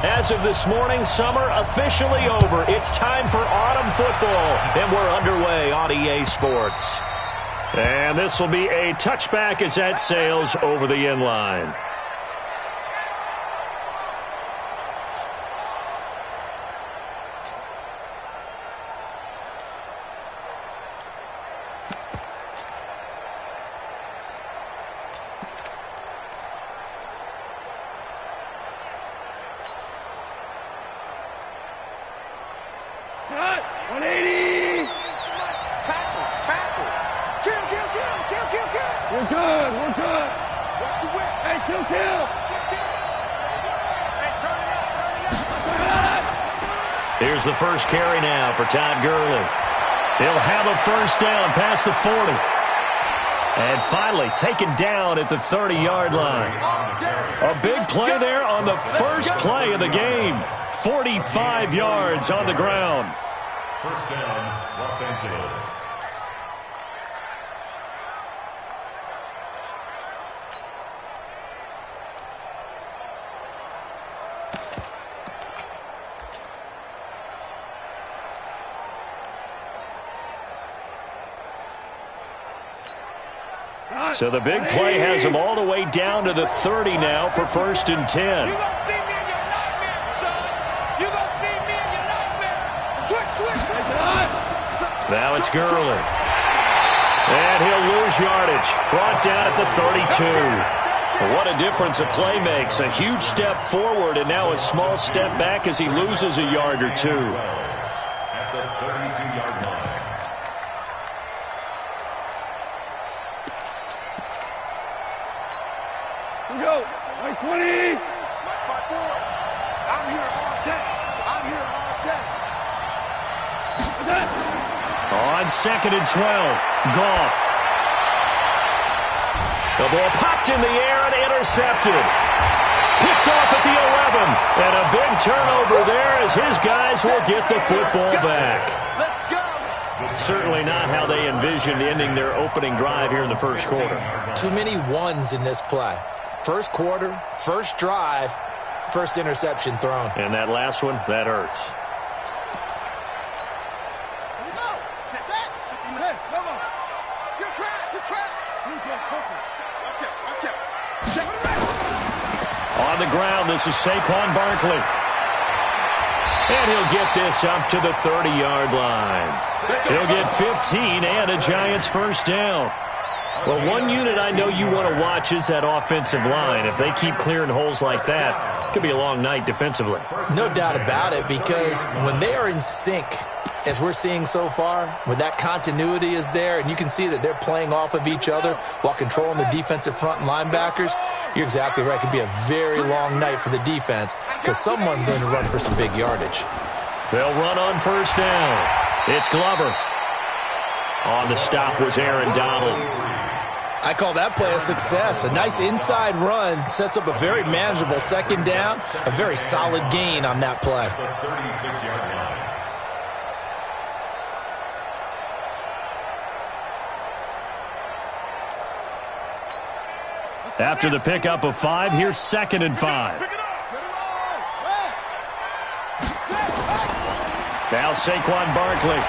As of this morning, summer officially over. It's time for autumn football, and we're underway on EA Sports. And this will be a touchback as that sails over the end line. Here's the first carry now for Todd Gurley. He'll have a first down past the 40. And finally taken down at the 30-yard line. A big play there on the first play of the game. 45 yards on the ground. First down, Los Angeles. So the big play has him all the way down to the 30 now for 1st and 10. Now it's Gurley. And he'll lose yardage. Brought down at the 32. What a difference a play makes. A huge step forward and now a small step back as he loses a yard or two. At the 32-yard line. Go. 20. I'm here all day. I'm here all day. On 2nd and 12, Goff. The ball popped in the air and intercepted. Picked off at the 11. And a big turnover there as his guys will get the football back. Certainly not how they envisioned ending their opening drive here in the first quarter. Too many ones in this play. First quarter, first drive, first interception thrown. And that last one, that hurts. On the ground, this is Saquon Barkley. And he'll get this up to the 30-yard line. He'll get 15 and a Giants first down. Well, one unit I know you want to watch is that offensive line. If they keep clearing holes like that, it could be a long night defensively. No doubt about it, because when they are in sync, as we're seeing so far, when that continuity is there, and you can see that they're playing off of each other while controlling the defensive front and linebackers, you're exactly right. It could be a very long night for the defense because someone's going to run for some big yardage. They'll run on first down. It's Glover. On the stop was Aaron Donald. I call that play a success. A nice inside run sets up a very manageable second down. A very solid gain on that play. The 36-yard line. After the pickup of 5, here's 2nd and 5. Now Saquon Barkley.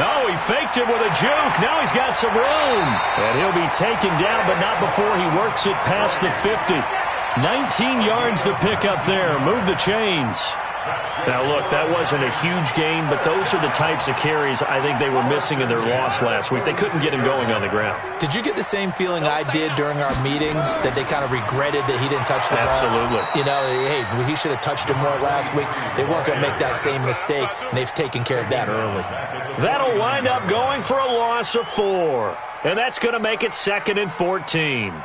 Oh, he faked it with a juke. Now he's got some room. And he'll be taken down, but not before he works it past the 50. 19 yards the pickup there. Move the chains. Now, look, that wasn't a huge gain, but those are the types of carries I think they were missing in their loss last week. They couldn't get him going on the ground. Did you get the same feeling I did during our meetings, that they kind of regretted that he didn't touch the ball? Absolutely. You know, hey, he should have touched him more last week. They weren't going to make that same mistake, and they've taken care of that early. That'll wind up going for a loss of 4. And that's going to make it 2nd and 14.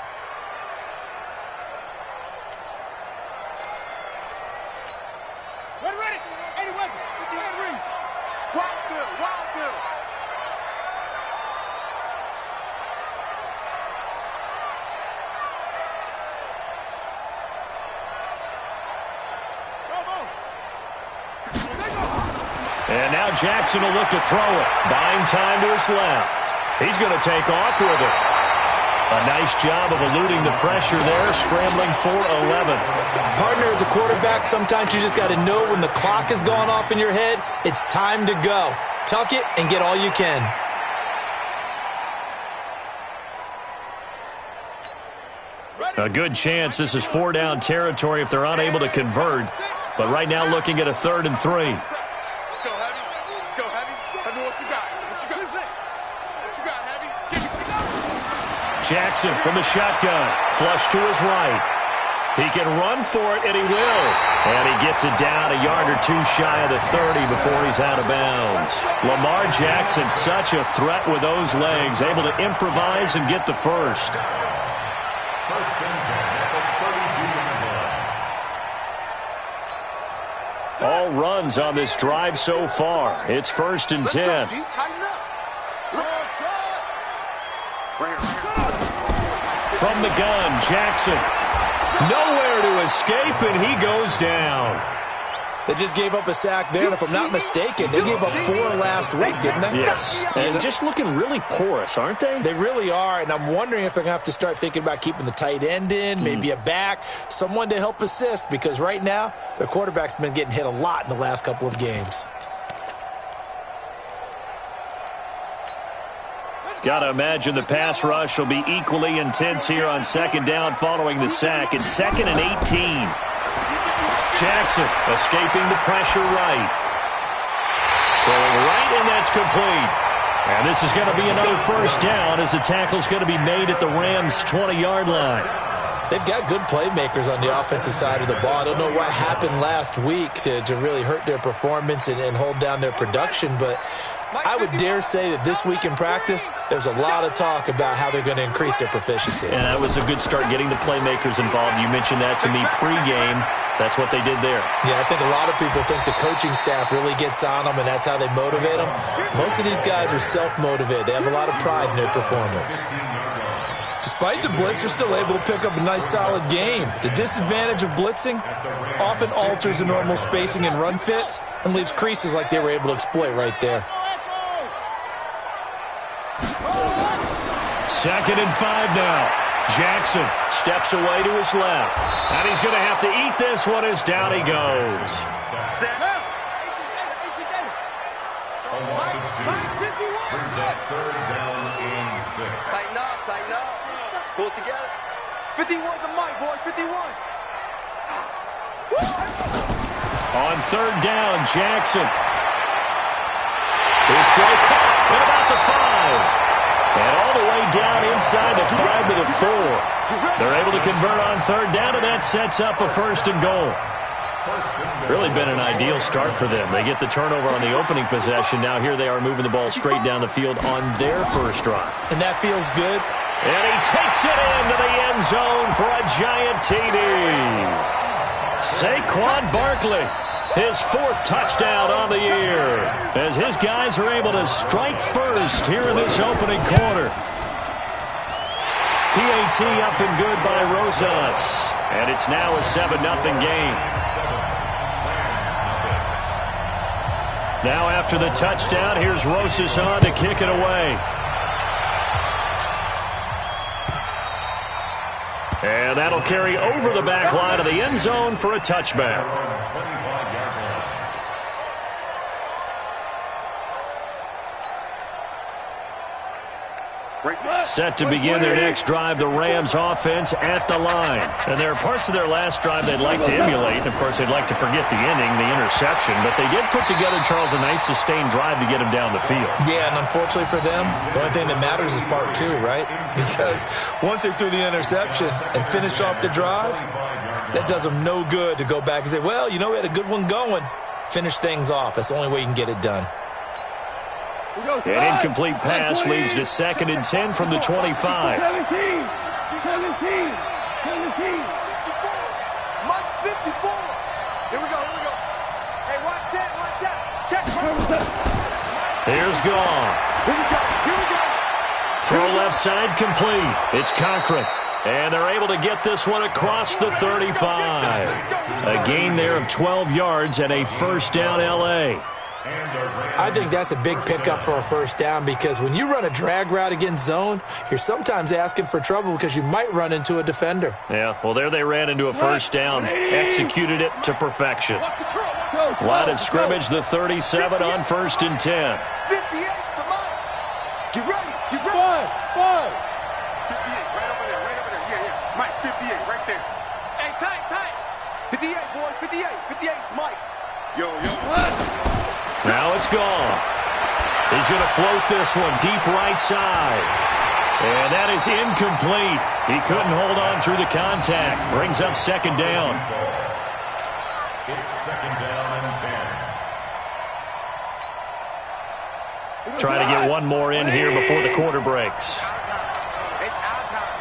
And now Jackson will look to throw it. Buying time to his left. He's going to take off with it. A nice job of eluding the pressure there, scrambling for 11. Partner as a quarterback, sometimes you just got to know when the clock has gone off in your head, it's time to go. Tuck it and get all you can. A good chance this is 4-down territory if they're unable to convert. But right now looking at a 3rd and 3. Let's go, Heavy. Let's go, Heavy. Heavy, what you got? What you got? What you got, Heavy? Give me some. Jackson from the shotgun. Flush to his right. He can run for it, and he will. And he gets it down a yard or two shy of the 30 before he's out of bounds. Lamar Jackson, such a threat with those legs, able to improvise and get the first. First and 10 at the 32-yard line. All runs on this drive so far. It's 1st and 10. Let's go, D. Tighten up. From the gun, Jackson. Nowhere to escape, and he goes down. They just gave up a sack there, and if I'm not mistaken, they gave up 4 last week, didn't they? Yes. And just looking really porous, aren't they? They really are, and I'm wondering if they're going to have to start thinking about keeping the tight end in, maybe a back, someone to help assist, because right now, their quarterback's been getting hit a lot in the last couple of games. Got to imagine the pass rush will be equally intense here on 2nd down following the sack. It's 2nd and 18. Jackson escaping the pressure right. Throwing right, and that's complete. And this is going to be another 1st down as the tackle's going to be made at the Rams' 20-yard line. They've got good playmakers on the offensive side of the ball. I don't know what happened last week to really hurt their performance and hold down their production, but I would dare say that this week in practice, there's a lot of talk about how they're going to increase their proficiency. And that was a good start getting the playmakers involved. You mentioned that to me pregame. That's what they did there. Yeah, I think a lot of people think the coaching staff really gets on them, and that's how they motivate them. Most of these guys are self-motivated. They have a lot of pride in their performance. Despite the blitz, they're still able to pick up a nice, solid game. The disadvantage of blitzing often alters the normal spacing and run fits and leaves creases like they were able to exploit right there. 2nd and 5 now. Jackson steps away to his left. And he's going to have to eat this one as down he goes. Brings up 3rd down and 6. Tighten up. Pull it together. 51's the mic, boy. 51. On 3rd down, Jackson. His throw caught at about the 5. And all the way down inside the 5 to the 4. They're able to convert on 3rd down, and that sets up a 1st and goal. Really been an ideal start for them. They get the turnover on the opening possession. Now here they are moving the ball straight down the field on their first drive. And that feels good. And he takes it into the end zone for a giant TD. Saquon Barkley, his 4th touchdown on the year, as his guys are able to strike first here in this opening quarter. PAT up and good by Rosas, and it's now a 7-0 game. Now after the touchdown, here's Rosas on to kick it away. And that'll carry over the back line of the end zone for a touchback. Set to begin their next drive, the Rams offense at the line. And there are parts of their last drive they'd like to emulate. Of course, they'd like to forget the ending, the interception. But they did put together, Charles, a nice sustained drive to get them down the field. Yeah, and unfortunately for them, the only thing that matters is part 2, right? Because once they threw the interception and finished off the drive, that does them no good to go back and say, well, you know, we had a good one going. Finish things off. That's the only way you can get it done. An incomplete pass leads to 2nd and 10 from the 25. 17. 17. Mike 54. Here we go. Hey, watch that. Check. Here's Gone. Here we go. Throw left side complete. It's Cochran. And they're able to get this one across the 35. A gain there of 12 yards and a 1st down L.A. I think that's a big pickup for a first down because when you run a drag route against zone, you're sometimes asking for trouble because you might run into a defender. Yeah, well, there they ran into a first down, executed it to perfection. Line of scrimmage, the 37 on 1st and 10. 58, come on. Get ready, get ready. 5. 58, right over there. Yeah. Mike, 58, right there. Hey, tight. 58, boys, 58. 58 is Mike. Yo. Now it's gone. He's going to float this one deep right side. And that is incomplete. He couldn't hold on through the contact. Brings up 2nd down. It's 2nd down and 10. Trying to get one more in here before the quarter breaks. It's our time.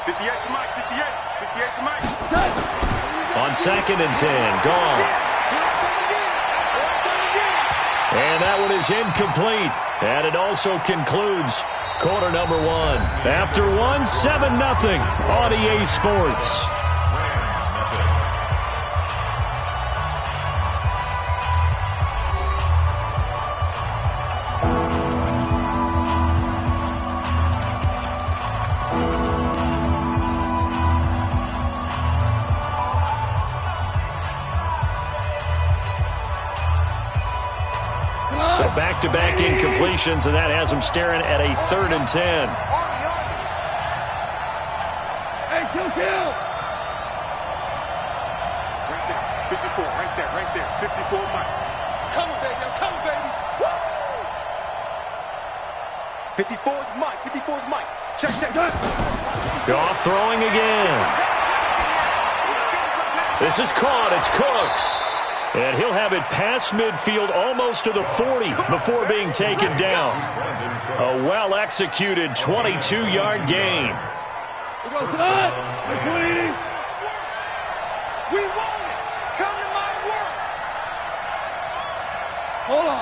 58 to Mike, 58. 58 to Mike. On 2nd and 10, gone. And that one is incomplete. And it also concludes quarter number 1. After 1, 7-0 on EA Sports. So back-to-back incompletions, and that has them staring at a 3rd and 10. Hey, kill. Right there, 54, right there. 54, Mike. Come on, baby. Woo! 54 is Mike. Check. Goff throwing again. This is caught. It's Cooks. And he'll have it past midfield almost to the 40 before being taken down. A well-executed 22-yard gain. We go tonight. Please. We want it. Come to my work. Hold on.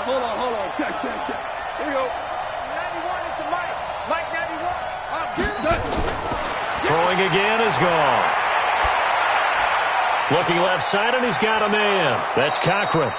Check. Here we go. 91 is the Mike. Mike 91. Throwing again is gone. Looking left side, and he's got a man. That's Cochran.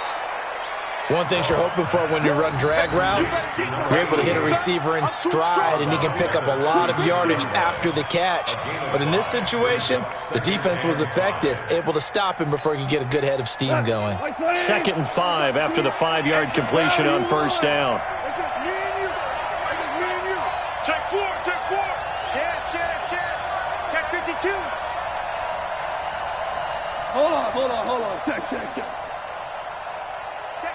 One thing you're hoping for when you run drag routes, you're able to hit a receiver in stride, and he can pick up a lot of yardage after the catch. But in this situation, the defense was effective, able to stop him before he could get a good head of steam going. 2nd and 5 after the 5-yard completion on 1st down. It's just me and you. Check 4. Check 52. Hold on. Check. Check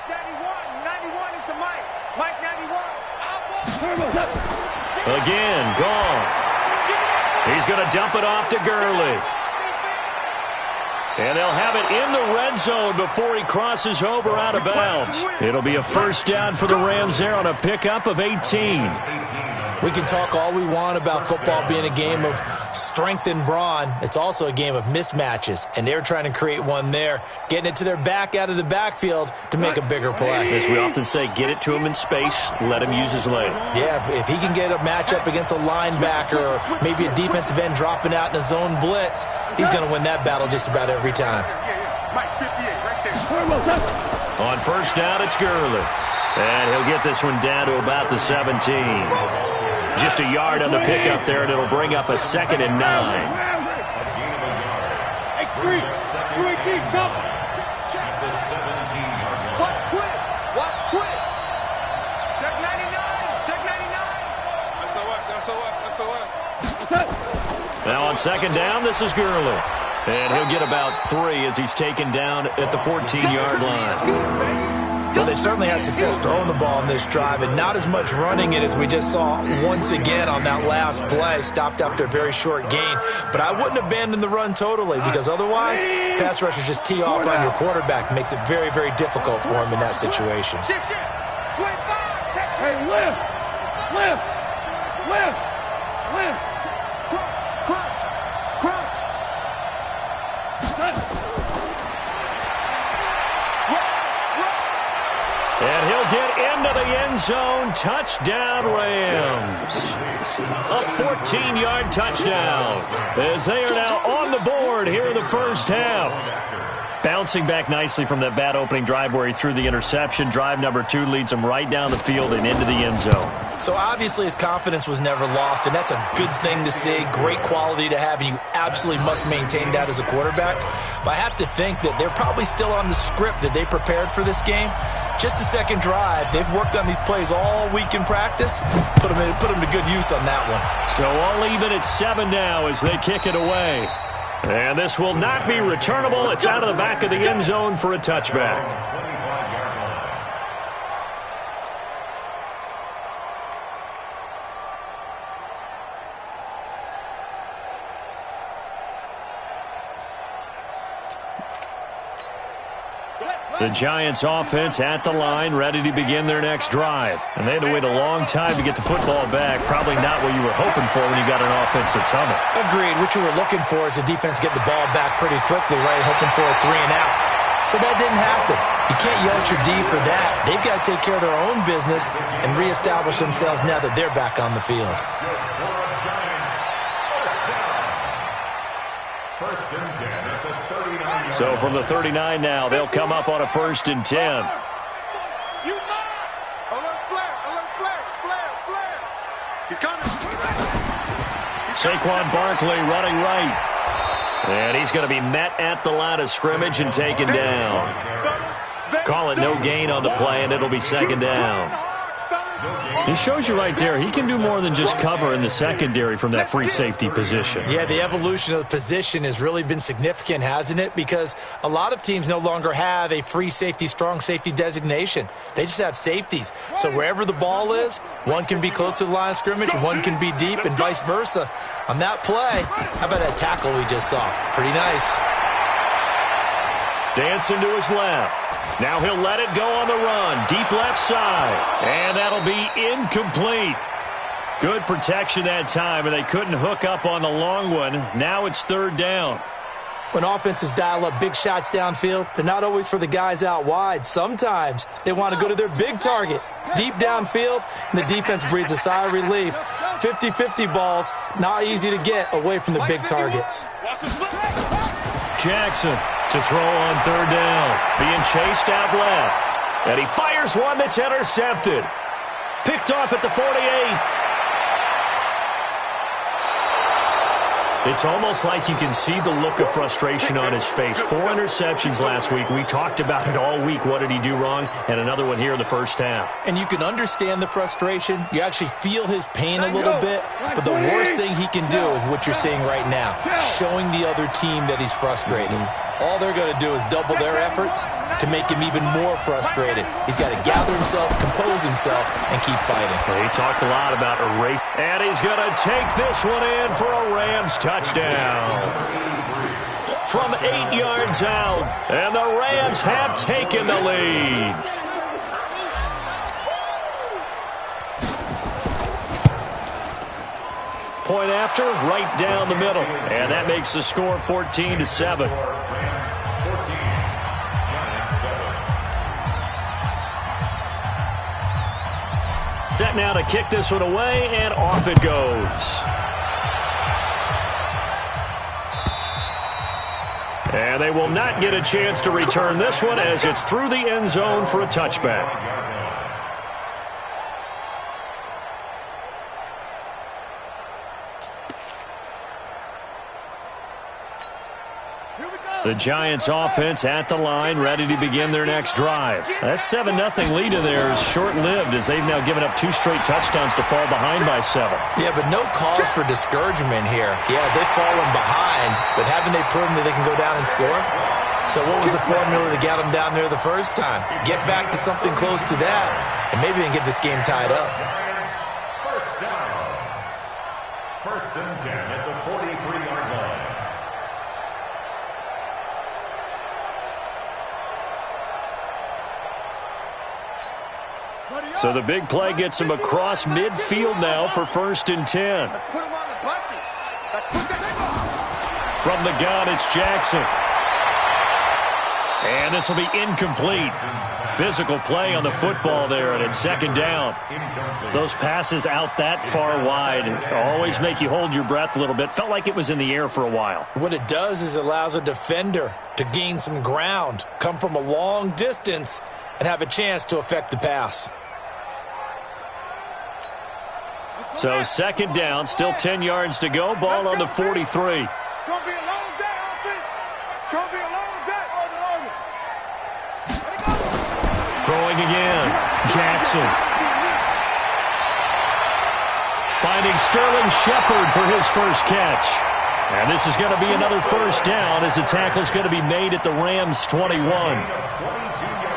91. 91 is the Mike. Mike 91. Again, Goff. He's going to dump it off to Gurley. And they'll have it in the red zone before he crosses over out of bounds. It'll be a 1st down for the Rams there on a pickup of 18. We can talk all we want about football being a game of strength and brawn. It's also a game of mismatches, and they're trying to create one there, getting it to their back out of the backfield to make a bigger play. As we often say, get it to him in space, let him use his leg. Yeah, if he can get a matchup against a linebacker or maybe a defensive end dropping out in a zone blitz, he's going to win that battle just about every time. Mike 58 right there. On 1st down, it's Gurley. And he'll get this one down to about the 17. Just a yard on the pickup there, and it'll bring up a 2nd and 9. Hey, 3. 218, jump. Check the 17-yard line. Watch twins. Check 99. SOS. Now on 2nd down, this is Gurley. And he'll get about 3 as he's taken down at the 14-yard line. Well, they certainly had success throwing the ball in this drive and not as much running it as we just saw once again on that last play, stopped after a very short gain. But I wouldn't abandon the run totally because otherwise, pass rushers just tee off on your quarterback. It makes it very, very difficult for him in that situation. Shift. 25. Check. Hey, lift. Crunch. And he'll get into the end zone. Touchdown, Rams. A 14-yard touchdown as they are now on the board here in the 1st half. Bouncing back nicely from that bad opening drive where he threw the interception. Drive number 2 leads him right down the field and into the end zone. So obviously his confidence was never lost, and that's a good thing to see, great quality to have, and you absolutely must maintain that as a quarterback. But I have to think that they're probably still on the script that they prepared for this game. Just the second drive, they've worked on these plays all week in practice. Put them to good use on that one. So all even at 7 now as they kick it away. And this will not be returnable. It's out of the back of the end zone for a touchback. The Giants offense at the line, ready to begin their next drive. And they had to wait a long time to get the football back. Probably not what you were hoping for when you got an offense that's humming. Agreed. What you were looking for is the defense get the ball back pretty quickly, right? Hoping for a 3-and-out. So that didn't happen. You can't yell at your D for that. They've got to take care of their own business and reestablish themselves now that they're back on the field. First and 10 at the 39. So from the 39 now, they'll come up on a 1st and 10. Alert flare, flare. He's coming. Saquon Barkley running right. And he's going to be met at the line of scrimmage and taken down. Call it no gain on the play, and it'll be 2nd down. He shows you right there, he can do more than just cover in the secondary from that free safety position. Yeah, the evolution of the position has really been significant, hasn't it? Because a lot of teams no longer have a free safety, strong safety designation. They just have safeties. So wherever the ball is, one can be close to the line of scrimmage, one can be deep, and vice versa. On that play, how about that tackle we just saw? Pretty nice. Dancing to his left. Now he'll let it go on the run. Deep left side. And that'll be incomplete. Good protection that time, and they couldn't hook up on the long one. Now it's 3rd down. When offenses dial up big shots downfield, they're not always for the guys out wide. Sometimes they want to go to their big target. Deep downfield, and the defense breathes a sigh of relief. 50-50 balls, not easy to get away from the big targets. Jackson to throw on 3rd down. Being chased out left. And he fires one that's intercepted. Picked off at the 48. It's almost like you can see the look of frustration on his face. 4 interceptions last week. We talked about it all week. What did he do wrong? And another one here in the first half. And you can understand the frustration. You actually feel his pain a little bit. But the worst thing he can do is what you're seeing right now, showing the other team that he's frustrated. All they're going to do is double their efforts to make him even more frustrated. He's got to gather himself, compose himself, and keep fighting. Well, he talked a lot about a race. And he's going to take this one in for a Rams touchdown. From 8 yards out. And the Rams have taken the lead. Point after, right down the middle. And that makes the score 14-7. Set now to kick this one away, and off it goes. And they will not get a chance to return this one as it's through the end zone for a touchback. The Giants offense at the line, ready to begin their next drive. That 7-0 lead of theirs short-lived as they've now given up 2 straight touchdowns to fall behind by 7. Yeah, but no cause for discouragement here. Yeah, they've fallen behind, but haven't they proven that they can go down and score? So what was the formula that got them down there the first time? Get back to something close to that, and maybe they can get this game tied up. First down. 1st and 10 at the 43-yard line. So the big play gets him across midfield now for 1st and 10. Let's put him on the buses. Let's put that. From the gun, it's Jackson. And this will be incomplete. Physical play on the football there, and it's second down. Those passes out that far wide always make you hold your breath a little bit. Felt like it was in the air for a while. What it does is it allows a defender to gain some ground, come from a long distance, and have a chance to affect the pass. So second down, still 10 yards to go. Ball on the 43. It's going to be a long day, offense. It's going to be a long day. Throwing again. Jackson. Finding Sterling Shepard for his first catch. And this is going to be another first down as the tackle's going to be made at the Rams' 21.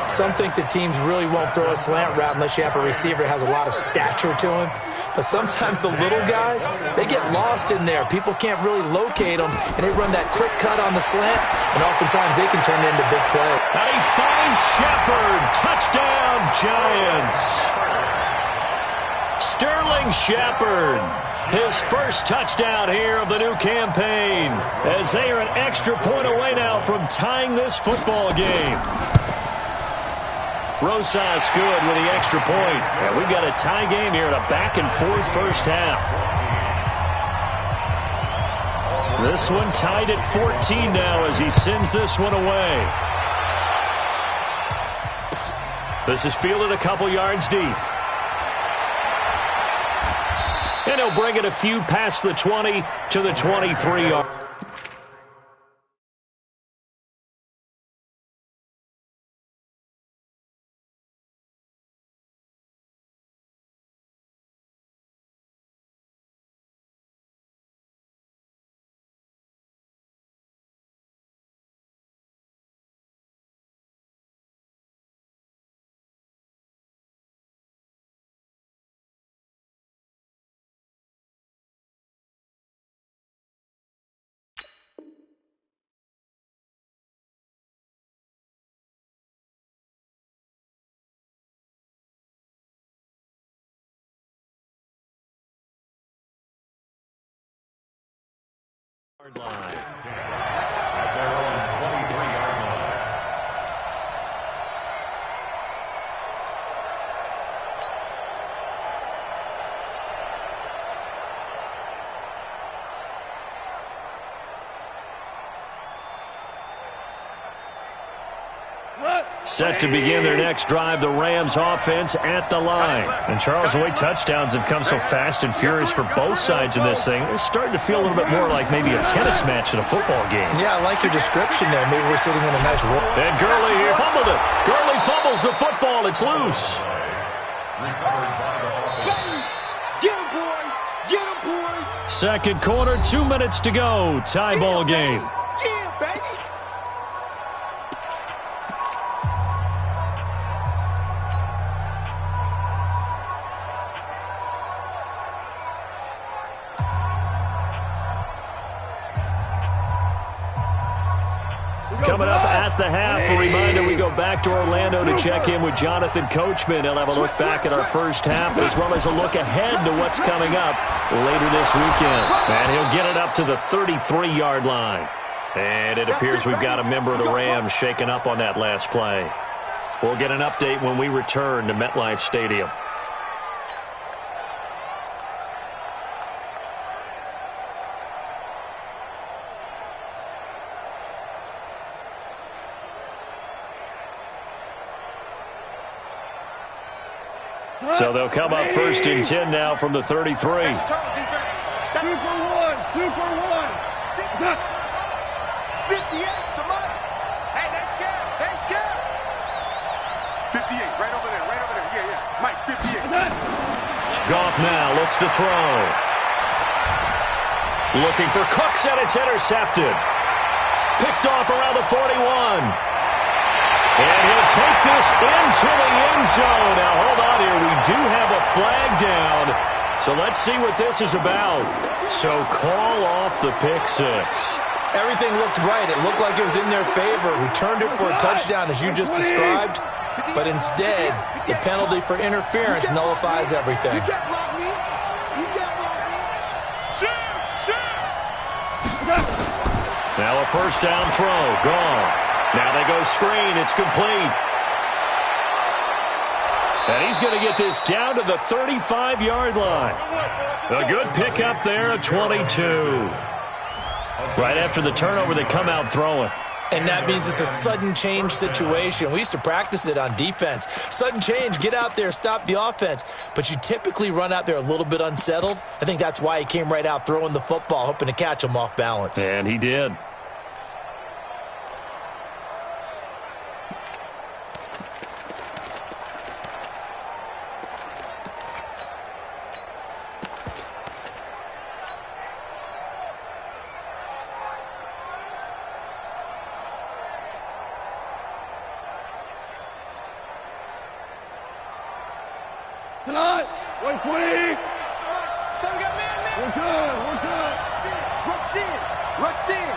Some think that teams really won't throw a slant route unless you have a receiver that has a lot of stature to him. But sometimes the little guys, they get lost in there. People can't really locate them, and they run that quick cut on the slant, and oftentimes they can turn it into big play. And he finds Shepard. Touchdown, Giants. Sterling Shepard, his first touchdown here of the new campaign, as they are an extra point away now from tying this football game. Rosas good with the extra point. And we've got a tie game here in a back-and-forth first half. This one tied at 14 now as he sends this one away. This is fielded a couple yards deep. And he'll bring it a few past the 20 to the 23-yard. Line. At their own 23-yard line. Set to begin their next drive, the Rams offense at the line. And Charles, the way touchdowns have come so fast and furious for both sides in this thing, it's starting to feel a little bit more like maybe a tennis match in a football game. Yeah, I like your description there. Maybe we're sitting in a nice roll. And Gurley here fumbled it. Gurley fumbles the football. It's loose. Get him, boy. Get him, boy. Second quarter, 2 minutes to go. Tie ball game. Yeah, baby. Coming up at the half, a reminder we go back to Orlando to check in with Jonathan Coachman. He'll have a look back at our first half as well as a look ahead to what's coming up later this weekend. And he'll get it up to the 33-yard line. And it appears we've got a member of the Rams shaken up on that last play. We'll get an update when we return to MetLife Stadium. So they'll come up first and 10 now from the 33. Super one. Super one. 58, come on. Hey, they're scared. They're scared. 58, right over there, right over there. Yeah, yeah. Mike, 58. Goff now looks to throw. Looking for Cooks, and it's intercepted. Picked off around the 41. And he'll take this into the end zone. Now, hold on here. We do have a flag down. So let's see what this is about. So call off the pick six. Everything looked right. It looked like it was in their favor. Returned it for a touchdown, as you just described. But instead, the penalty for interference nullifies everything. You can't block me. You can't block me. Shoot! Now a first down throw. Gone. Now they go screen. It's complete. And he's going to get this down to the 35-yard line. A good pickup there at 22. Right after the turnover, they come out throwing. And that means it's a sudden change situation. We used to practice it on defense. Sudden change, get out there, stop the offense. But you typically run out there a little bit unsettled. I think that's why he came right out throwing the football, hoping to catch him off balance. And he did. Tonight, 120. So we got man. We're good. Rush in.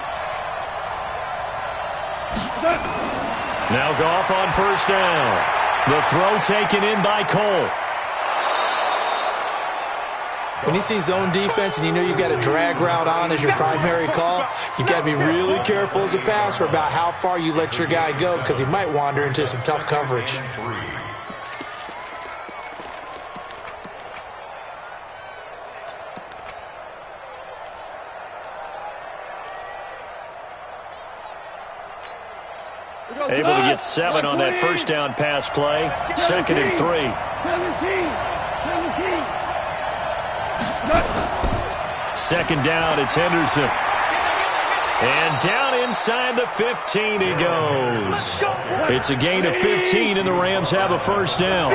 Now Goff on first down. The throw taken in by Cole. When you see zone defense and you know you've got a drag route on as your primary call, you've got to be really careful as a passer about how far you let your guy go because he might wander into some tough coverage. Able to get 7 on that first down pass play. 2nd and 3. 2nd down, it's Henderson. And down inside the 15 he goes. It's a gain of 15, and the Rams have a first down.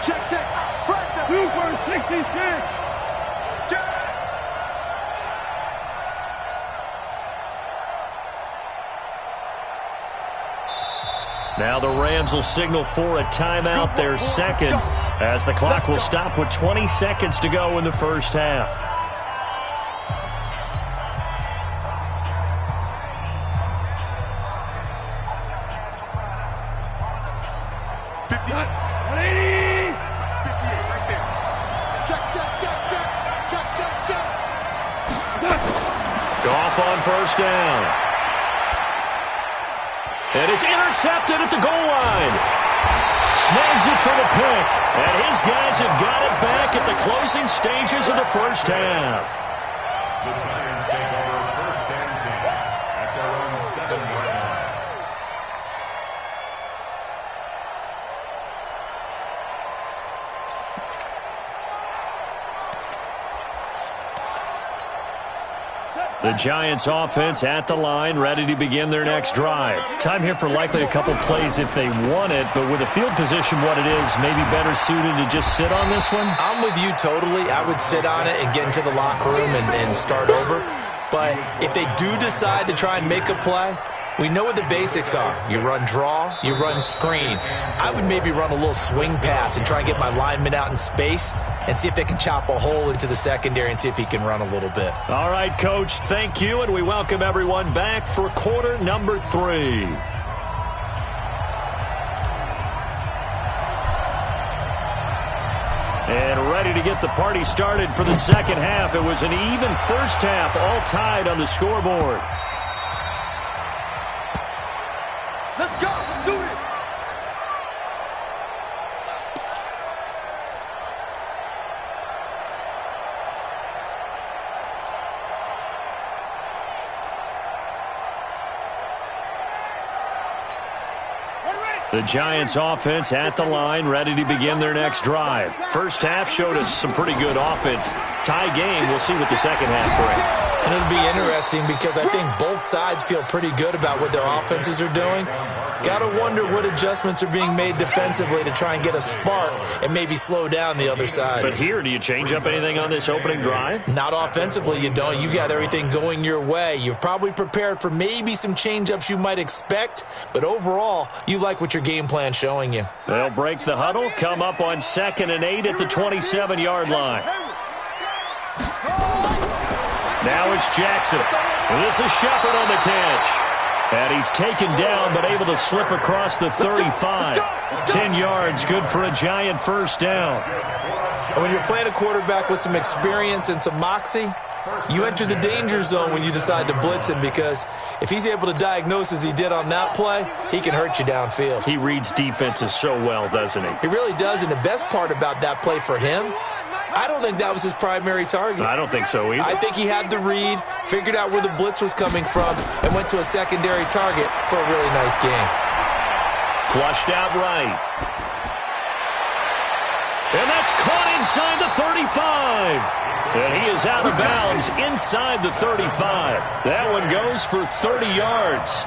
Check. 2 for 66. Now the Rams will signal for a timeout, their second, as the clock will stop with 20 seconds to go in the first half. Goff on first down. And it's intercepted at the goal line. Snags it for the pick. And his guys have got it back at the closing stages of the first half. The Giants take over first and 10 at their own 7-yard line. The Giants offense at the line, ready to begin their next drive. Time here for likely a couple plays if they want it, but with the field position what it is, maybe better suited to just sit on this one? I'm with you totally. I would sit on it and get into the locker room and start over. But if they do decide to try and make a play, we know what the basics are. You run draw, you run screen. I would maybe run a little swing pass and try and get my lineman out in space and see if they can chop a hole into the secondary and see if he can run a little bit. All right, Coach, thank you, and we welcome everyone back for quarter number 3. And ready to get the party started for the second half. It was an even first half, all tied on the scoreboard. Let's go. Let's do it. The Giants offense at the line, ready to begin their next drive. First half showed us some pretty good offense. Tie game, we'll see what the second half brings. And it'll be interesting because I think both sides feel pretty good about what their offenses are doing. Got to wonder what adjustments are being made defensively to try and get a spark and maybe slow down the other side. But here, do you change up anything on this opening drive? Not offensively, you don't. You got everything going your way. You've probably prepared for maybe some change-ups you might expect, but overall, you like what your game plan's showing you. They'll break the huddle, come up on 2nd and 8 at the 27-yard line. Now it's Jackson. This is Shepard on the catch. And he's taken down, but able to slip across the 35. 10 yards, good for a Giant first down. And when you're playing a quarterback with some experience and some moxie, you enter the danger zone when you decide to blitz him, because if he's able to diagnose as he did on that play, he can hurt you downfield. He reads defenses so well, doesn't he? He really does, and the best part about that play for him, I don't think that was his primary target. I don't think so either. I think he had the read, figured out where the blitz was coming from, and went to a secondary target for a really nice game. Flushed out right. And that's caught inside the 35. And he is out of bounds inside the 35. That one goes for 30 yards.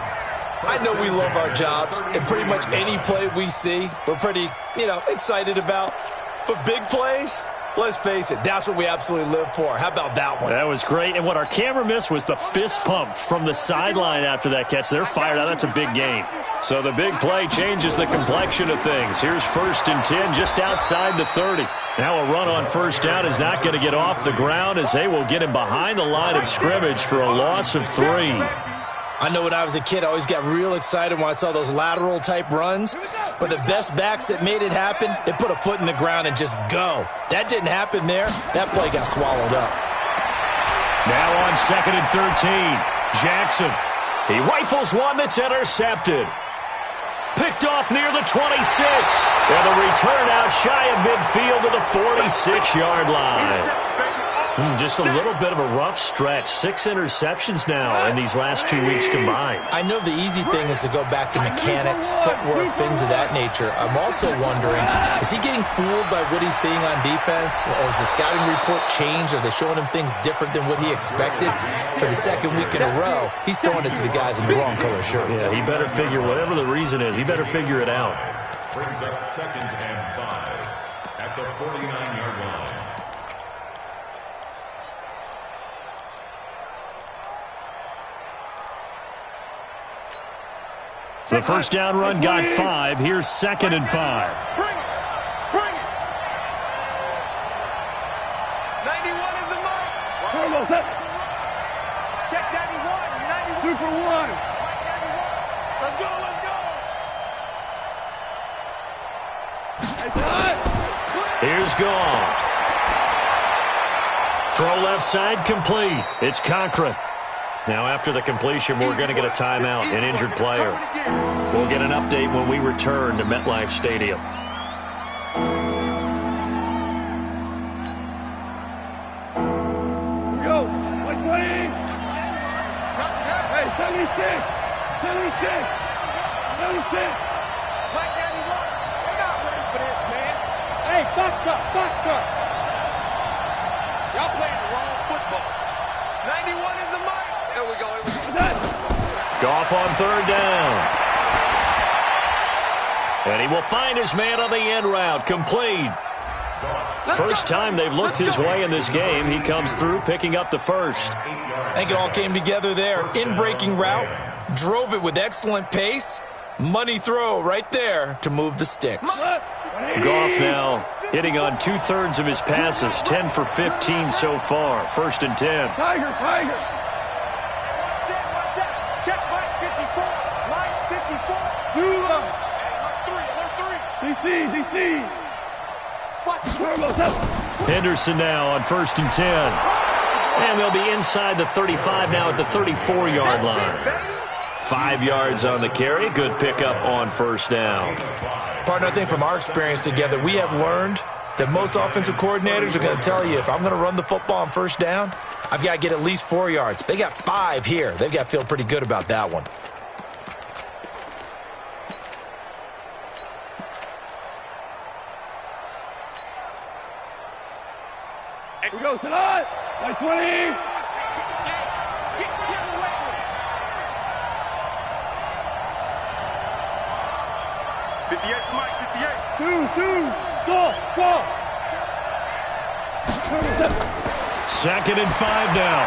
I know we love our jobs, and pretty much any play we see, we're pretty, excited about. But big plays, let's face it, that's what we absolutely live for. How about that one? That was great. And what our camera missed was the fist pump from the sideline after that catch. They're fired out. That's a big game. So the big play changes the complexion of things. Here's 1st and 10 just outside the 30. Now a run on first down is not going to get off the ground, as they will get him behind the line of scrimmage for a loss of 3. I know when I was a kid, I always got real excited when I saw those lateral-type runs. But the best backs that made it happen, they put a foot in the ground and just go. That didn't happen there. That play got swallowed up. Now on 2nd and 13, Jackson. He rifles one that's intercepted. Picked off near the 26. And the return out shy of midfield to the 46-yard line. Just a little bit of a rough stretch. 6 interceptions now in these last 2 weeks combined. I know the easy thing is to go back to mechanics, footwork, things of that nature. I'm also wondering, is he getting fooled by what he's seeing on defense? Has the scouting report changed? Are they showing him things different than what he expected? For the 2nd week in a row, he's throwing it to the guys in the wrong color shirts. Yeah, he better figure, whatever the reason is, he better figure it out. Brings up 2nd and 5 at the 49-yard line. The first down run got 5. Here's 2nd and 5. Bring it. Bring it. 91 is the mark. Turbo's up. Check 91. 91. 2 for 1. Let's go. Let's go. Hey, Todd. Here's Goff. Throw left side complete. It's Cochran. Now, after the completion, we're going to get a timeout, an injured player. We'll get an update when we return to MetLife Stadium. Here we go. 120. Hey, 76. 76. 76. Mike 91. They're not ready for this, man. Hey, Foxtrot. Foxtrot. Y'all playing the wrong football. 91 is the mark. Here we go. Here we go. Goff on 3rd down. And he will find his man on the end route. Complete. First time they've looked his way in this game. He comes through, picking up the first. I think it all came together there. In-breaking route, drove it with excellent pace. Money throw right there to move the sticks. Goff now hitting on 2/3 of his passes. 10 for 15 so far. 1st and 10. Tiger, Tiger. Check Mike 54. Mike 54. Dula. Alert 3. DC. Watch. Turbo's up. Henderson now on 1st and 10. And they'll be inside the 35 now at the 34-yard line. 5 yards on the carry. Good pickup on 1st down. Partner, I think from our experience together, we have learned that most offensive coordinators are going to tell you, if I'm going to run the football on 1st down, I've got to get at least 4 yards. They got 5 here. They've got to feel pretty good about that one. Here we go, tonight. 20. Get away with it. 58 for Mike. 58. 2. Go. Turbo's up. 2nd and 5 now.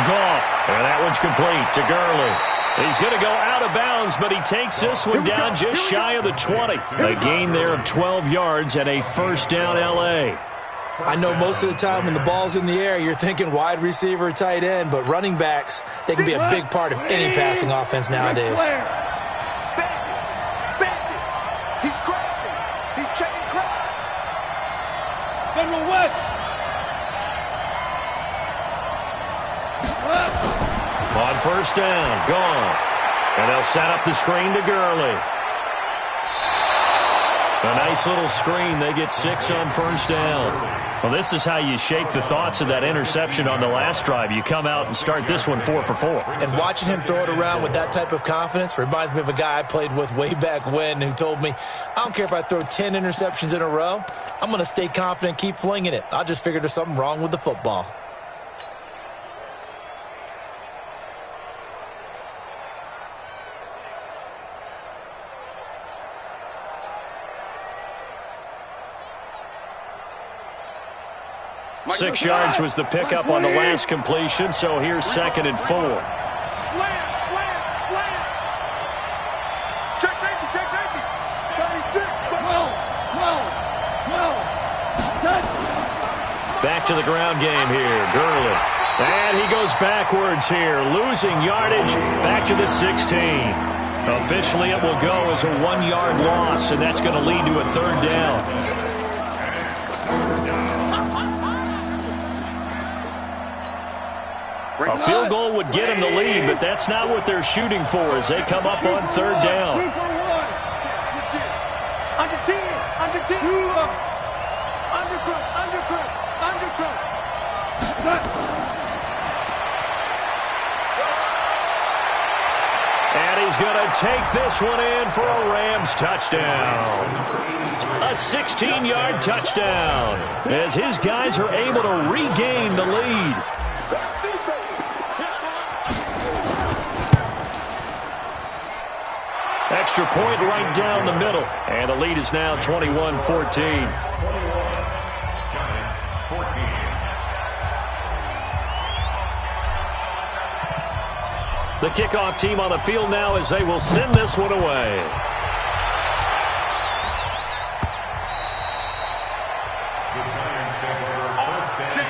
Goff. And that one's complete to Gurley. He's going to go out of bounds, but he takes this one down just shy of the 20. A gain there of 12 yards and a 1st down L.A. I know most of the time when the ball's in the air, you're thinking wide receiver, tight end, but running backs, they can be a big part of any passing offense nowadays. Bandit. He's crazy. He's checking crowd. go west. On first down, gone. And they'll set up the screen to Gurley. A nice little screen. They get 6 on first down. Well, this is how you shake the thoughts of that interception on the last drive. You come out and start this one 4 for 4. And watching him throw it around with that type of confidence reminds me of a guy I played with way back when who told me, I don't care if I throw 10 interceptions in a row. I'm going to stay confident and keep flinging it. I just figured there's something wrong with the football. Mike, 6 yards was the pickup on the last completion, so here's 2nd and 4. Slam, slam, slam. Check safety. 36. Back to the ground game here, Gurley. And he goes backwards here, losing yardage back to the 16. Officially, it will go as a 1-yard loss, and that's going to lead to a 3rd down. A field goal would get him the lead, but that's not what they're shooting for as they come up on 3rd down. Under 10. Undercut. And he's going to take this one in for a Rams touchdown. A 16-yard touchdown as his guys are able to regain the lead. Extra point right down the middle. And the lead is now 21-14. The kickoff team on the field now as they will send this one away. The Giants take over 1st and 10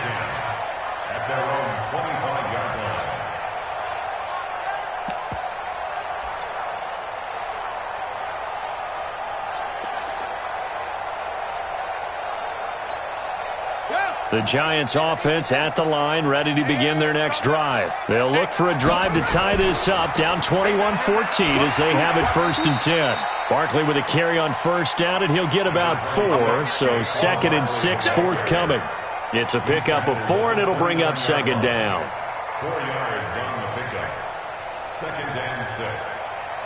at their own 25-yard line. The Giants offense at the line, ready to begin their next drive. They'll look for a drive to tie this up, down 21-14 as they have it 1st and 10. Barkley with a carry on first down, and he'll get about 4, so 2nd and 6 forthcoming. It's a pickup of 4, and it'll bring up 2nd down. 4 yards on the pickup. 2nd and 6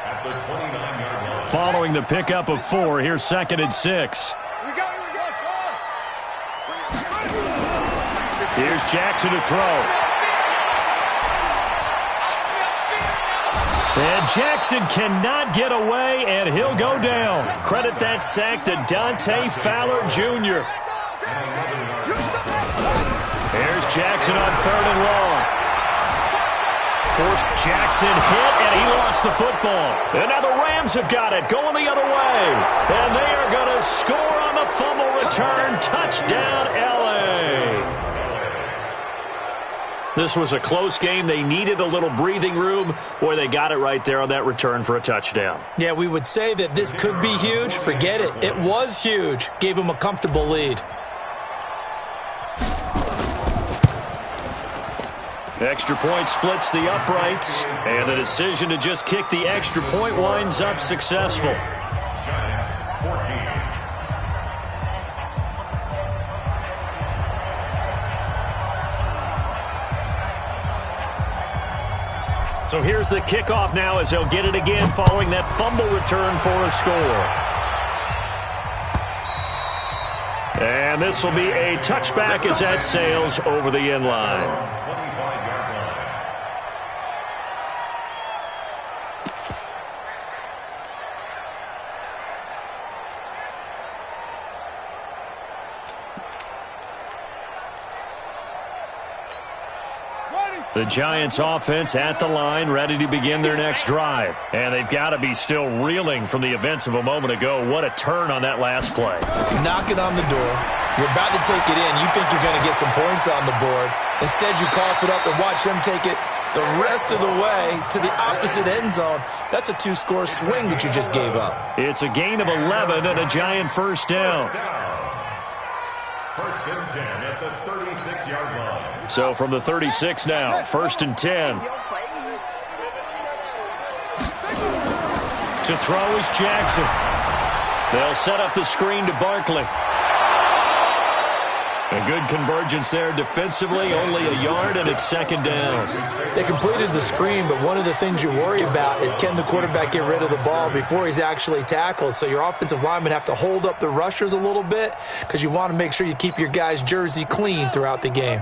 at the 29-yard line. Following the pickup of 4, here's 2nd and 6. Here's Jackson to throw. And Jackson cannot get away, and he'll go down. Credit that sack to Dante Fowler Jr. Here's Jackson on 3rd and long. Forced Jackson hit, and he lost the football. And now the Rams have got it, going the other way. And they are going to score on the fumble return. Touchdown, L.A. This was a close game. They needed a little breathing room. Boy, they got it right there on that return for a touchdown. Yeah, we would say that this could be huge. Forget it. It was huge. Gave him a comfortable lead. Extra point splits the uprights, and the decision to just kick the extra point winds up successful. Giants 14. So here's the kickoff now as they'll get it again following that fumble return for a score. And this will be a touchback as that sails over the end line. The Giants offense at the line, ready to begin their next drive. And they've got to be still reeling from the events of a moment ago. What a turn on that last play. Knocking on the door. You're about to take it in. You think you're going to get some points on the board. Instead, you cough it up and watch them take it the rest of the way to the opposite end zone. That's a 2-score swing that you just gave up. It's a gain of 11 and a Giant first down. First and 10 at the 36-yard line. So from the 36 now, first and 10. To throw is Jackson. They'll set up the screen to Barkley. A good convergence there defensively, only a yard, and it's second down. They completed the screen, but one of the things you worry about is can the quarterback get rid of the ball before he's actually tackled? So your offensive linemen have to hold up the rushers a little bit because you want to make sure you keep your guy's jersey clean throughout the game.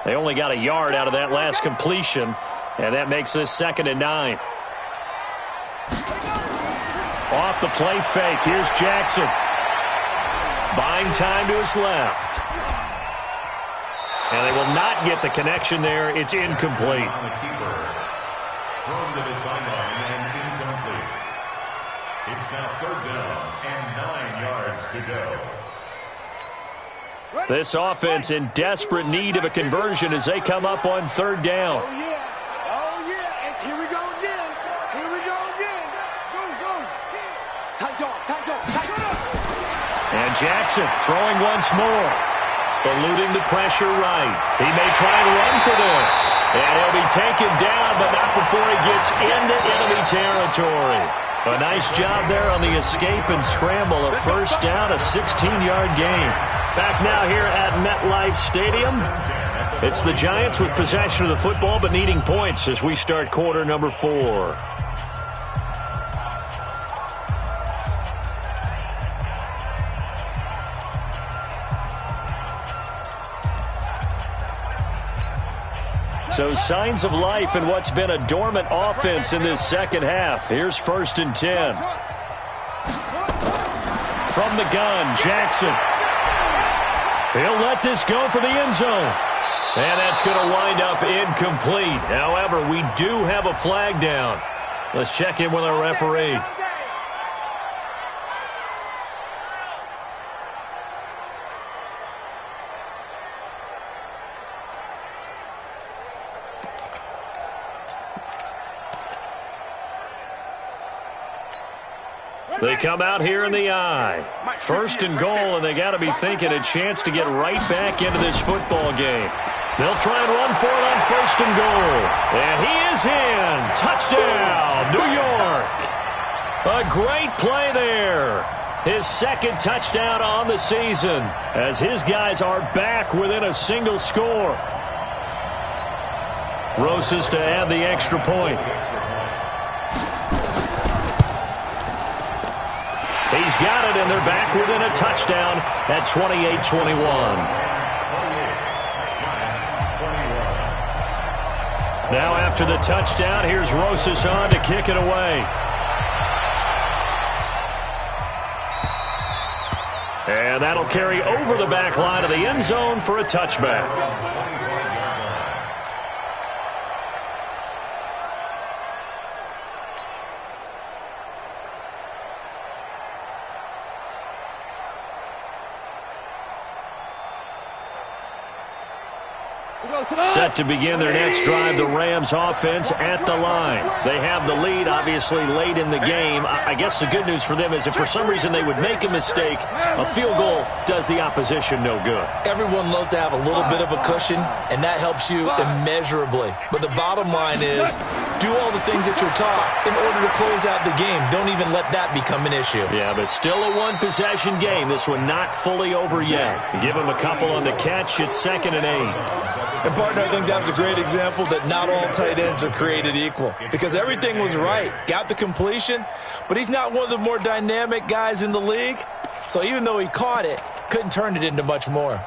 They only got a yard out of that last completion, and that makes this second and 9. Off the play fake, here's Jackson. Buying time to his left. And they will not get the connection there. It's incomplete. On the keeper. Thrown to the sideline and incomplete. It's now third down and 9 yards to go. This offense in desperate need of a conversion as they come up on third down. Oh, yeah. Oh, yeah. And here we go again. Here we go again. Go, go. Tight dog, tight dog, tight dog. And Jackson throwing once more. Eluding the pressure right. He may try and run for this. And he'll be taken down, but not before he gets into enemy territory. A nice job there on the escape and scramble. A first down, a 16-yard gain. Back now here at MetLife Stadium. It's the Giants with possession of the football, but needing points as we start quarter number 4. So signs of life in what's been a dormant offense in this second half. Here's first and 10. From the gun, Jackson. He'll let this go for the end zone. And that's going to wind up incomplete. However, we do have a flag down. Let's check in with our referee. They come out here in the eye. First and goal, and they got to be thinking a chance to get right back into this football game. They'll try and run for it on first and goal. And he is in. Touchdown, New York. A great play there. His second touchdown on the season as his guys are back within a single score. Rosas to add the extra point. He's got it, and they're back within a touchdown at 28-21. Now after the touchdown, here's Rosas on to kick it away. And that'll carry over the back line of the end zone for a touchback. Set to begin their next drive, the Rams offense at the line. They have the lead, obviously, late in the game. I guess the good news for them is if for some reason they would make a mistake, a field goal does the opposition no good. Everyone loves to have a little bit of a cushion, and that helps you immeasurably. But the bottom line is do all the things that you're taught in order to close out the game. Don't even let that become an issue. Yeah, but still a one-possession game. This one not fully over yet. Give them a couple on the catch. It's 2nd and 8. And, partner, I think that was a great example that not all tight ends are created equal because everything was right. Got the completion, but he's not one of the more dynamic guys in the league. So even though he caught it, couldn't turn it into much more.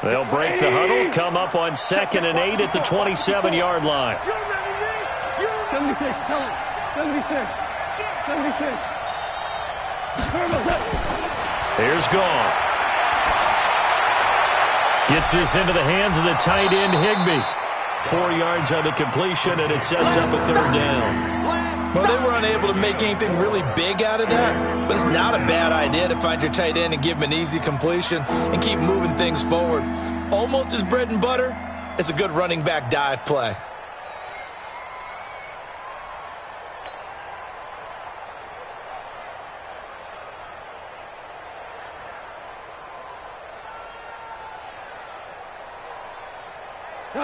They'll break the huddle, come up on 2nd and 8 at the 27-yard line. 76, tell him. 76. 76. Here's Gall. Gets this into the hands of the tight end, Higbee. 4 yards on the completion, and it sets up a 3rd down. Well, they were unable to make anything really big out of that, but it's not a bad idea to find your tight end and give him an easy completion and keep moving things forward. Almost his bread and butter is a good running back dive play.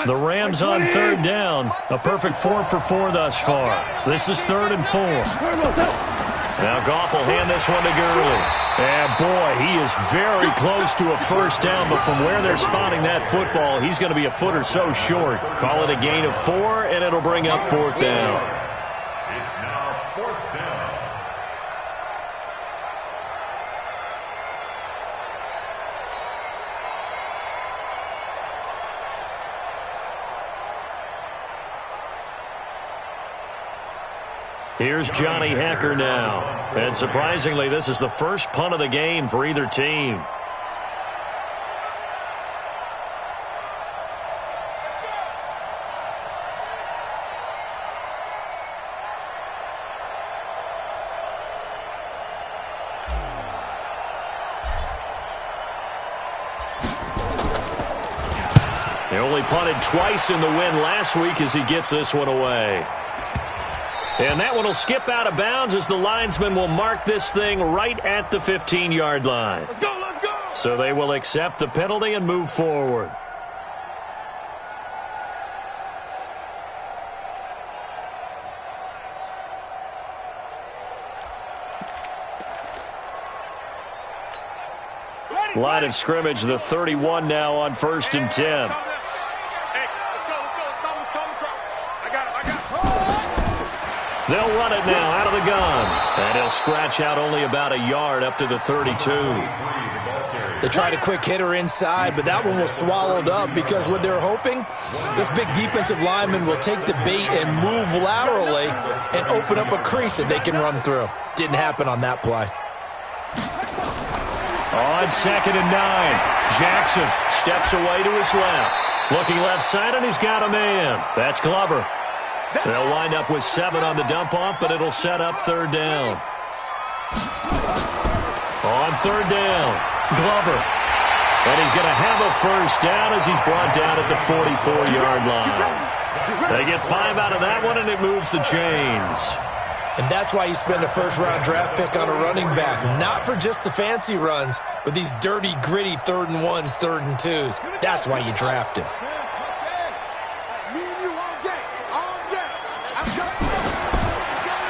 The Rams on third down. A perfect 4 for 4 thus far. This is 3rd and 4. Now Goff will hand this one to Gurley. And boy, he is very close to a first down, but from where they're spotting that football, he's going to be a foot or so short. Call it a gain of 4, and it'll bring up 4th down. It's now 4th down. Here's Johnny Hacker now. And surprisingly, this is the first punt of the game for either team. They only punted twice in the win last week as he gets this one away. And that one will skip out of bounds as the linesman will mark this thing right at the 15-yard line. Let's go, let's go! So they will accept the penalty and move forward. Line of scrimmage, the 31 now on 1st and 10. They'll run it now out of the gun. And he'll scratch out only about a yard up to the 32. They tried a quick hitter inside, but that one was swallowed up because what they're hoping, this big defensive lineman will take the bait and move laterally and open up a crease that they can run through. Didn't happen on that play. On 2nd and 9, Jackson steps away to his left. Looking left side, and he's got a man. That's Glover. They'll wind up with 7 on the dump-off, but it'll set up 3rd down. On 3rd down, Glover. And he's going to have a first down as he's brought down at the 44-yard line. They get 5 out of that one, and it moves the chains. And that's why you spend a first-round draft pick on a running back. Not for just the fancy runs, but these dirty, gritty 3rd and 1s, 3rd and 2s. That's why you draft him.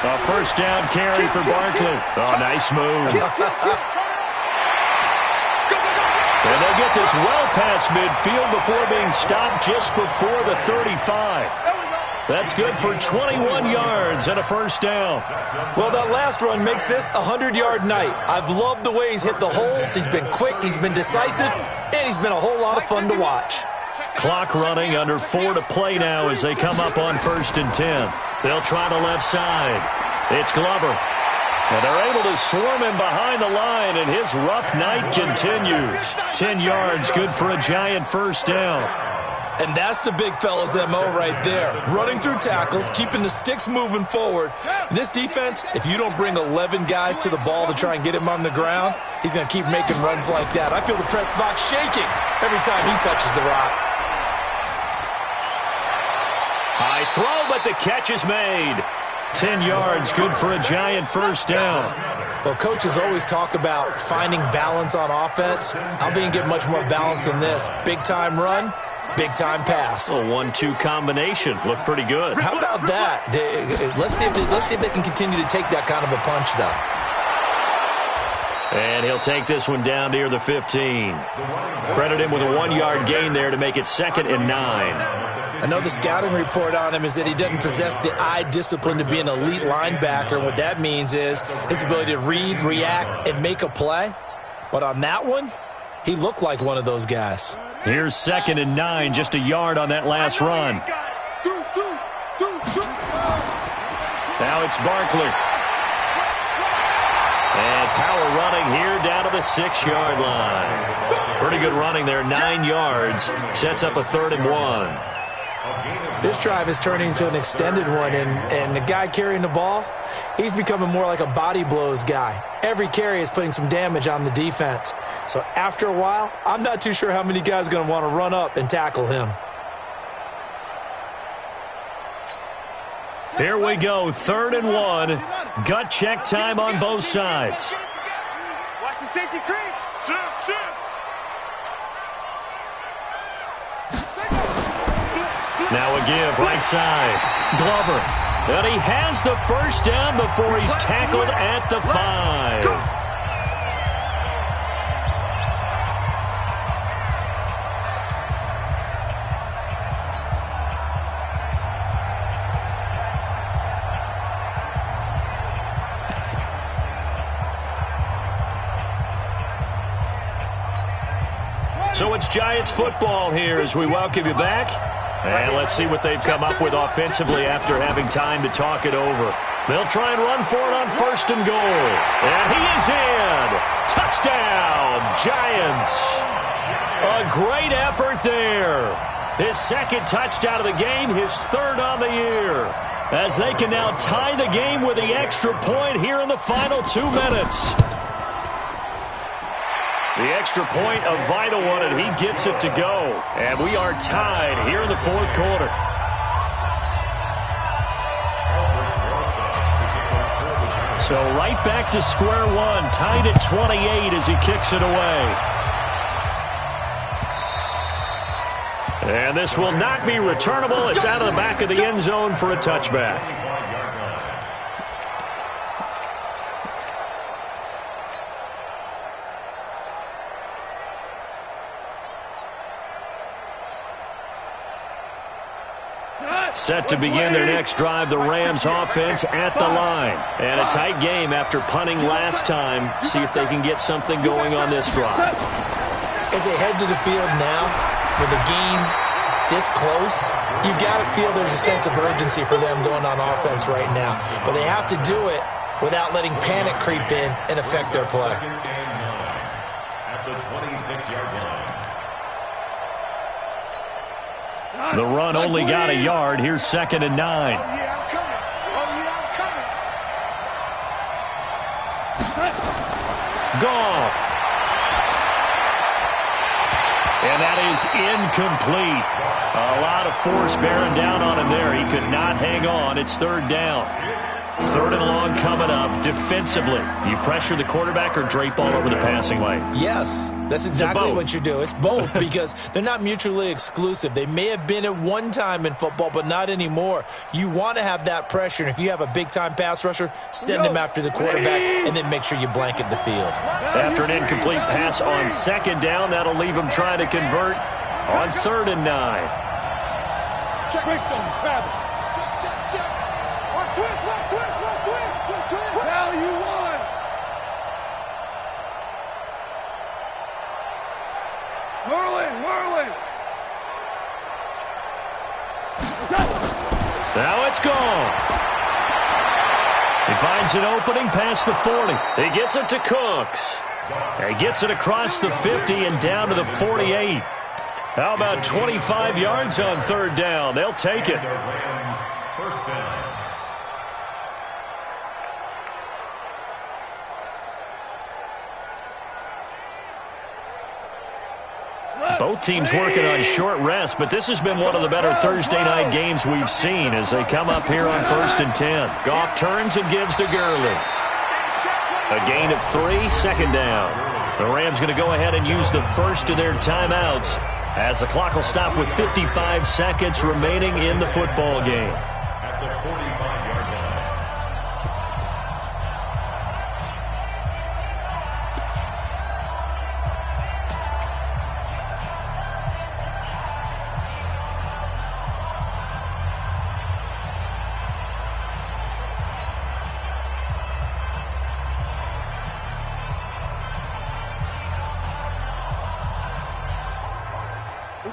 A first down carry for Barkley. Oh, nice move. And they'll get this well past midfield before being stopped just before the 35. That's good for 21 yards and a first down. Well, that last run makes this a 100-yard night. I've loved the way he's hit the holes. He's been quick, he's been decisive, and he's been a whole lot of fun to watch. Clock running, under 4 to play now as they come up on 1st and 10. They'll try the left side. It's Glover. And they're able to swarm him behind the line, and his rough night continues. 10 yards, good for a giant first down. And that's the big fella's MO right there. Running through tackles, keeping the sticks moving forward. This defense, if you don't bring 11 guys to the ball to try and get him on the ground, he's going to keep making runs like that. I feel the press box shaking every time he touches the rock. High throw, but the catch is made. 10 yards, good for a giant first down. Well, coaches always talk about finding balance on offense. I don't think you get much more balance than this. Big-time run, big-time pass. A 1-2 combination. Looked pretty good. How about that? Let's see if they can continue to take that kind of a punch, though. And he'll take this one down near the 15. Credit him with a 1-yard gain there to make it 2nd and 9. I know the scouting report on him is that he doesn't possess the eye discipline to be an elite linebacker. And what that means is his ability to read, react, and make a play. But on that one, he looked like one of those guys. Here's 2nd and 9, just a yard on that last run. Now it's Barkley. And power running here down to the 6-yard line. Pretty good running there, 9 yards. Sets up a 3rd and 1. This drive is turning into an extended one, and the guy carrying the ball, he's becoming more like a body blows guy. Every carry is putting some damage on the defense. So after a while, I'm not too sure how many guys are going to want to run up and tackle him. Here we go, 3rd and 1. Gut check time on both sides. Watch the safety creep. Shift. Now a give right side. Glover. And he has the first down before he's tackled at the 5. So it's Giants football here as we welcome you back. And let's see what they've come up with offensively after having time to talk it over. They'll try and run for it on 1st and goal. And he is in. Touchdown, Giants. A great effort there. His 2nd touchdown of the game, his 3rd on the year. As they can now tie the game with the extra point here in the final 2 minutes. The extra point, a vital one, and he gets it to go. And we are tied here in the 4th quarter. So right back to square one, tied at 28 as he kicks it away. And this will not be returnable. It's out of the back of the end zone for a touchback. Set to begin their next drive, the Rams offense at the line. And a tight game after punting last time. See if they can get something going on this drive. As they head to the field now, with the game this close, you've got to feel there's a sense of urgency for them going on offense right now. But they have to do it without letting panic creep in and affect their play. At the 26-yard line. The run only got a yard. Here's 2nd and 9. Oh, yeah, I'm coming. Goff. And that is incomplete. A lot of force bearing down on him there. He could not hang on. It's 3rd down. 3rd and long coming up. Defensively, you pressure the quarterback or drape all over the passing lane? Yes, that's exactly what you do. It's both because they're not mutually exclusive. They may have been at one time in football, but not anymore. You want to have that pressure, and if you have a big-time pass rusher, send him after the quarterback, and then make sure you blanket the field. After an incomplete pass on 2nd down, that'll leave him trying to convert on 3rd and 9. Check. Grab it. Check. Watch twist. Now you won. Whirling. Now it's gone. He finds an opening past the 40. He gets it to Cooks. He gets it across the 50 and down to the 48. How about 25 yards on 3rd down? They'll take it. Rams, 1st down. Both teams working on short rest, but this has been one of the better Thursday night games we've seen as they come up here on 1st and 10. Goff turns and gives to Gurley. A gain of 3, 2nd down. The Rams going to go ahead and use the first of their timeouts as the clock will stop with 55 seconds remaining in the football game. At the 45-yard line.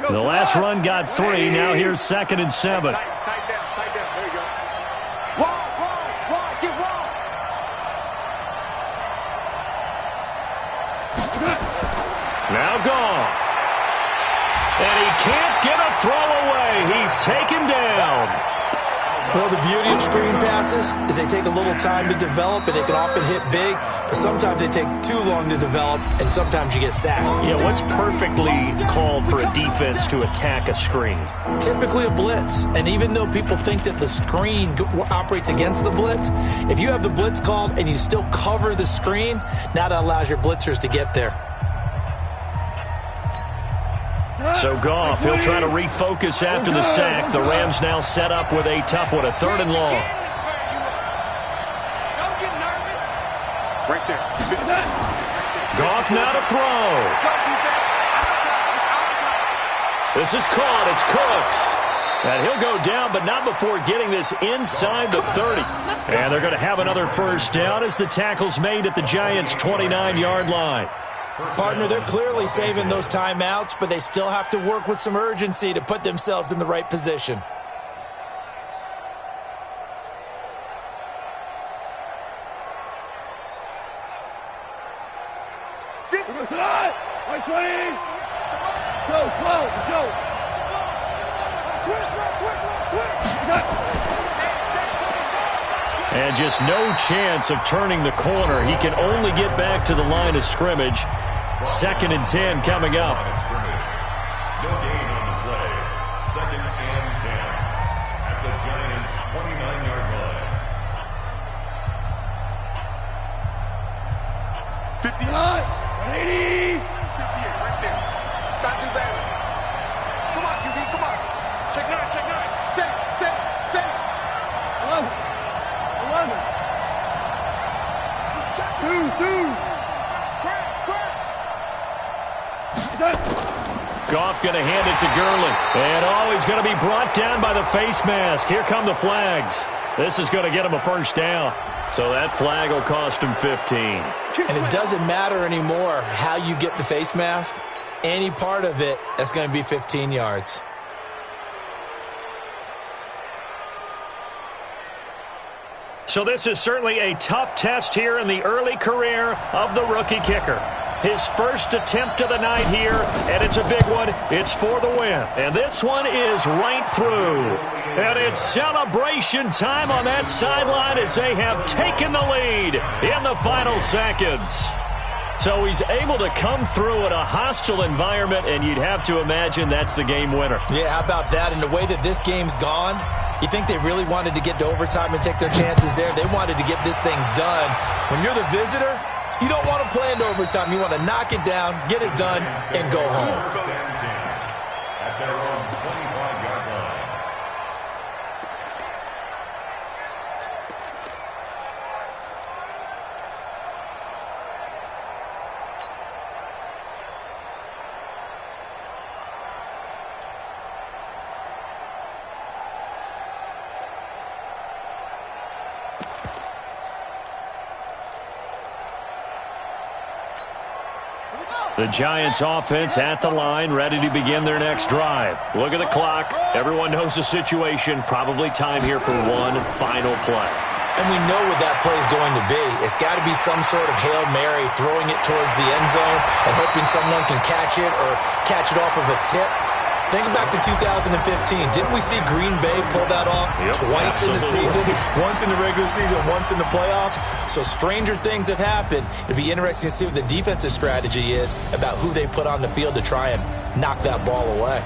The last run got 3. Now here's 2nd and 7. Tight down. There you go. Wide, get wide. Now Goff. And he can't get a throw away. He's taken down. Well, the beauty of screen passes is they take a little time to develop, and they can often hit big, but sometimes they take too long to develop, and sometimes you get sacked. Yeah, what's perfectly called for a defense to attack a screen? Typically a blitz, and even though people think that the screen operates against the blitz, if you have the blitz called and you still cover the screen, now that allows your blitzers to get there. So Goff, he'll try to refocus after the sack. The Rams now set up with a tough one, a 3rd and long. Right there. Goff now to throw. This is caught. It's Cooks. And he'll go down, but not before getting this inside the 30. And they're going to have another first down as the tackle's made at the Giants' 29-yard line. Partner, they're clearly saving those timeouts, but they still have to work with some urgency to put themselves in the right position. And just no chance of turning the corner. He can only get back to the line of scrimmage. 2nd and 10 coming up. No gain on the play. 2nd and 10 at the Giants' 29-yard line. 59, 180, 58 right there. Got to do better. Come on, QB, come on. Check 9, check 9. Set. 11. 2. Goff going to hand it to Gurley. And he's going to be brought down by the face mask. Here come the flags. This is going to get him a first down. So that flag will cost him 15. And it doesn't matter anymore how you get the face mask. Any part of it, that's going to be 15 yards. So this is certainly a tough test here in the early career of the rookie kicker. His first attempt of the night here, and it's a big one. It's for the win. And this one is right through. And it's celebration time on that sideline as they have taken the lead in the final seconds. So he's able to come through in a hostile environment, and you'd have to imagine that's the game winner. Yeah, how about that? And the way that this game's gone, you think they really wanted to get to overtime and take their chances there? They wanted to get this thing done. When you're the visitor, you don't want to play into overtime. You want to knock it down, get it done, and go home. At their own 25-yard line. The Giants offense at the line, ready to begin their next drive. Look at the clock. Everyone knows the situation. Probably time here for one final play. And we know what that play is going to be. It's got to be some sort of Hail Mary, throwing it towards the end zone and hoping someone can catch it or catch it off of a tip. Think back to 2015. Didn't we see Green Bay pull that off twice in the season? Once in the regular season, once in the playoffs. So stranger things have happened. It'd be interesting to see what the defensive strategy is about who they put on the field to try and knock that ball away.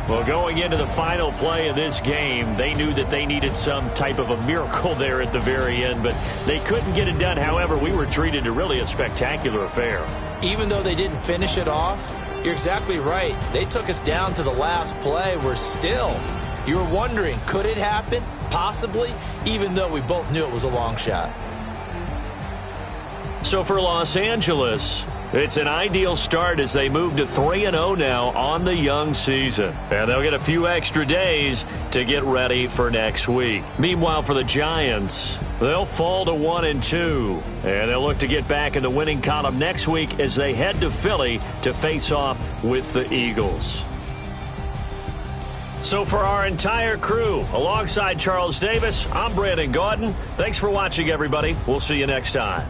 Well, going into the final play of this game, they knew that they needed some type of a miracle there at the very end, but they couldn't get it done. However, we were treated to really a spectacular affair. Even though they didn't finish it off, you're exactly right. They took us down to the last play. We're still, you were wondering, could it happen? Possibly, even though we both knew it was a long shot. So for Los Angeles, it's an ideal start as they move to 3-0 now on the young season. And they'll get a few extra days to get ready for next week. Meanwhile, for the Giants, they'll fall to 1-2. And they'll look to get back in the winning column next week as they head to Philly to face off with the Eagles. So for our entire crew, alongside Charles Davis, I'm Brandon Gaudin. Thanks for watching, everybody. We'll see you next time.